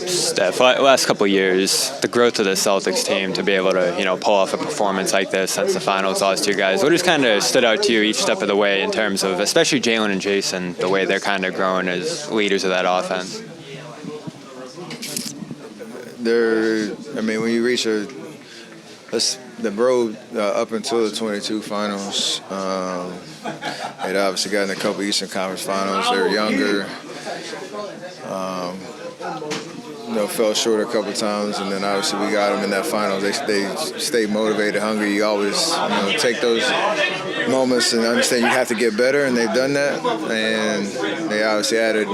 Steph, last couple of years, the growth of the Celtics team to be able to, pull off a performance like this since the finals lost to you guys. What just kind of stood out to you each step of the way in terms of, especially Jalen and Jason, the way they're kind of growing as leaders of that offense? When you reach the road up until the 22 finals, they'd obviously gotten a couple Eastern Conference finals. They're younger. Fell short a couple times, and then obviously we got them in that finals. They stayed motivated, hungry. You always, take those moments and understand you have to get better, and they've done that. And they obviously added,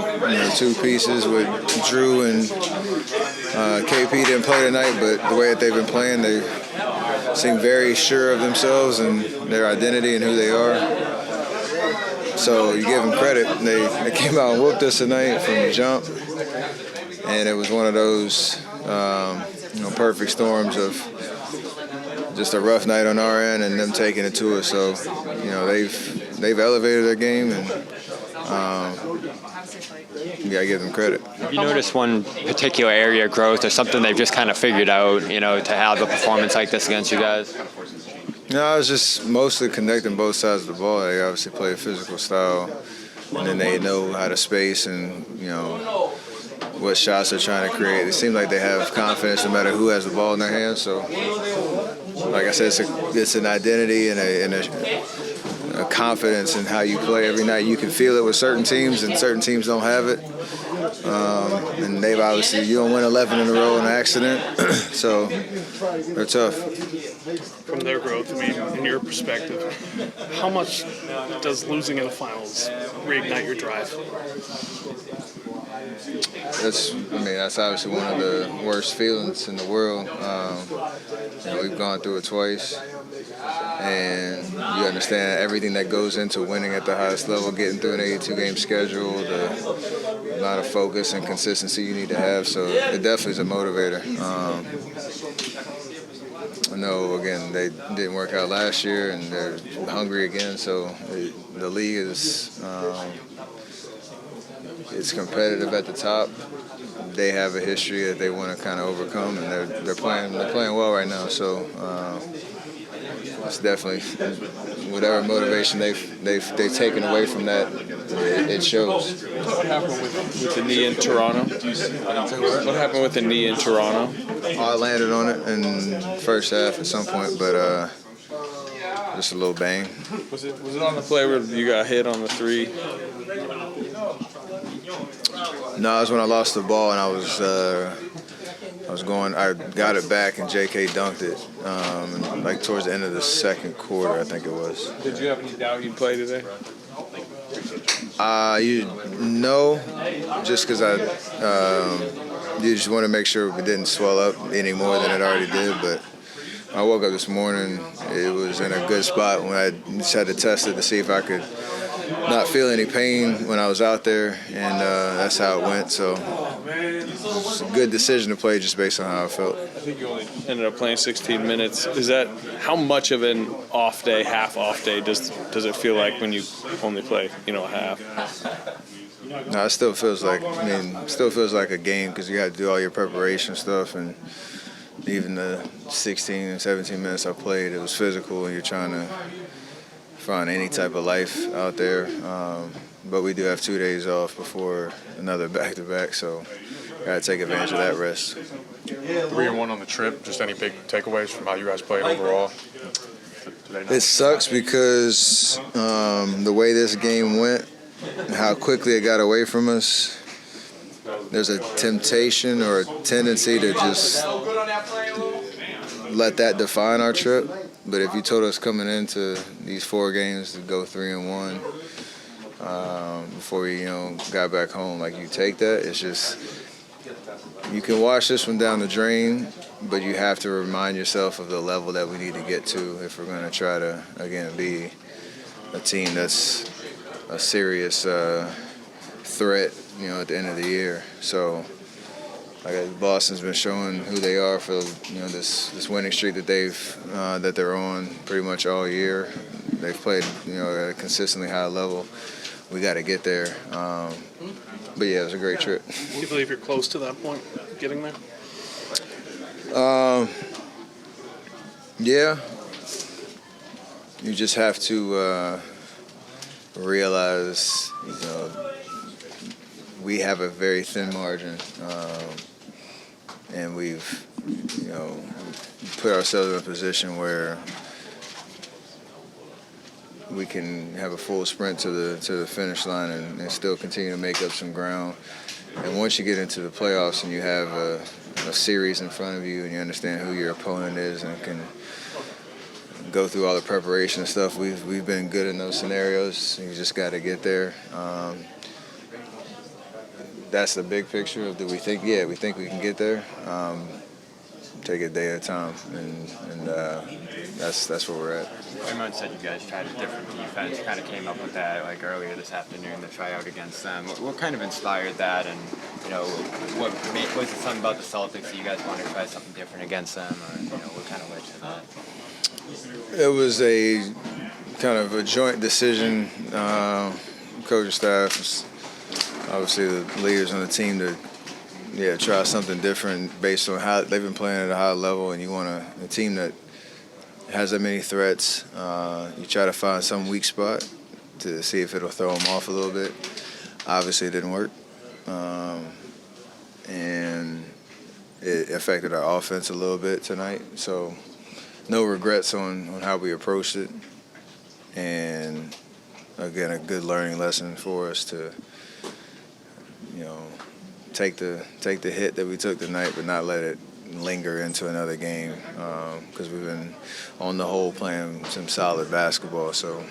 two pieces with Drew and KP didn't play tonight, but the way that they've been playing, they seem very sure of themselves and their identity and who they are. So you give them credit. They came out and whooped us tonight from the jump. And it was one of those, perfect storms of just a rough night on our end and them taking it to us. So, they've elevated their game, and you gotta give them credit. Have you noticed one particular area of growth or something they've just kind of figured out, to have a performance like this against you guys? No, it's just mostly connecting both sides of the ball. They obviously play a physical style, and then they know how to space and, what shots they're trying to create. It seems like they have confidence no matter who has the ball in their hands. So, like I said, it's an identity and a confidence in how you play every night. You can feel it with certain teams, and certain teams don't have it. And they've obviously, you don't win 11 in a row in an accident, so they're tough. From their growth, in your perspective, how much does losing in the finals reignite your drive? That's obviously one of the worst feelings in the world. We've gone through it twice, and you understand everything that goes into winning at the highest level, getting through an 82-game schedule, the amount of focus and consistency you need to have. So it definitely is a motivator. I know, again, they didn't work out last year, and they're hungry again. So the league is it's competitive at the top. They have a history that they want to kind of overcome, and they're playing well right now. So it's definitely whatever motivation they've taken away from that, it shows. What happened with the knee in Toronto? What happened with the knee in Toronto? I landed on it in the first half at some point, but just a little bang. Was it on the play where you got hit on the three? No, it was when I lost the ball and I got it back and JK dunked it, towards the end of the second quarter, I think it was. Did you have any doubt you'd play today? Just because you just want to make sure it didn't swell up any more than it already did, but I woke up this morning, it was in a good spot when I just had to test it to see if I could not feel any pain when I was out there, and that's how it went. So it's a good decision to play just based on how I felt. I think you only ended up playing 16 minutes. Is that how much of an off day, half off day does it feel like when you only play, a half? No, it still feels like a game because you got to do all your preparation stuff, and even the 16 and 17 minutes I played, it was physical, and you're trying to find any type of life out there. But we do have 2 days off before another back-to-back, so got to take advantage of that rest. 3-1 on the trip. Just any big takeaways from how you guys played overall? It sucks because the way this game went, how quickly it got away from us, there's a temptation or a tendency to just let that define our trip. But if you told us coming into these 4 games to go 3-1 before we, got back home, you take that, it's just you can wash this one down the drain, but you have to remind yourself of the level that we need to get to if we're going to try to, again, be a team that's a serious threat, at the end of the year. So Boston's been showing who they are for this winning streak that they're on pretty much all year. they've played, at a consistently high level. We got to get there. But yeah, it was a great trip. Do you believe you're close to that point, getting there? Yeah. You just have to realize, we have a very thin margin, and we've, put ourselves in a position where we can have a full sprint to the finish line and still continue to make up some ground. And once you get into the playoffs and you have a series in front of you and you understand who your opponent is and can go through all the preparation and stuff, we've been good in those scenarios. You just got to get there. That's the big picture of, do we think? Yeah, we think we can get there. Take it day at a time, and that's where we're at. Everyone said you guys tried a different defense. Kind of came up with that like earlier this afternoon, the tryout against them. What kind of inspired that, and was it something about the Celtics that you guys wanted to try something different against them, or what kind of led to that? It was a kind of a joint decision. Coaching staff, obviously the leaders on the team, to try something different based on how they've been playing at a high level, and you want a team that has that many threats. You try to find some weak spot to see if it'll throw them off a little bit. Obviously, it didn't work, and it affected our offense a little bit tonight. So, no regrets on how we approached it, and again, a good learning lesson for us to, take the hit that we took tonight, but not let it linger into another game, because we've been, on the whole, playing some solid basketball. So,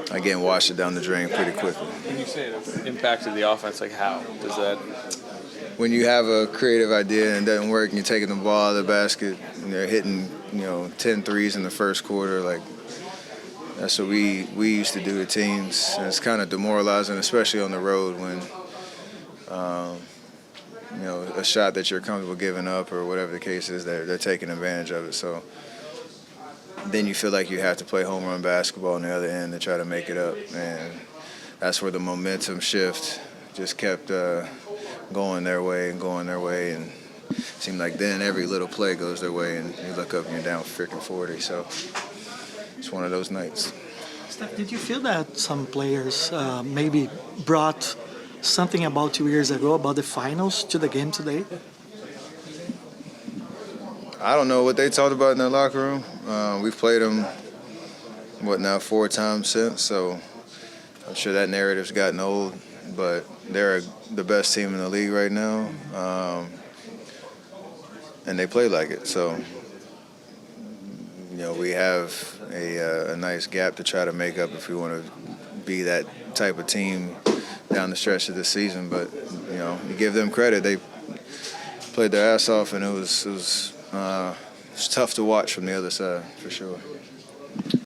again, washed it down the drain pretty quickly. When you say it impacted the offense, like how does that? When you have a creative idea and it doesn't work, and you're taking the ball out of the basket, and they're hitting 10 threes in the first quarter, like, that's what we used to do to teams, and it's kind of demoralizing, especially on the road when a shot that you're comfortable giving up or whatever the case is, they're taking advantage of it. So then you feel like you have to play home run basketball on the other end to try to make it up, and that's where the momentum shift just kept going their way, and it seemed like then every little play goes their way, and you look up and you're down freaking 40. So it's one of those nights. Steph, did you feel that some players maybe brought something about 2 years ago about the finals to the game today? I don't know what they talked about in their locker room. We've played them, 4 times since, so I'm sure that narrative's gotten old, but they're the best team in the league right now, and they play like it. So, we have a nice gap to try to make up if we want to be that type of team down the stretch of this season. But you give them credit; they played their ass off, and it was tough to watch from the other side for sure.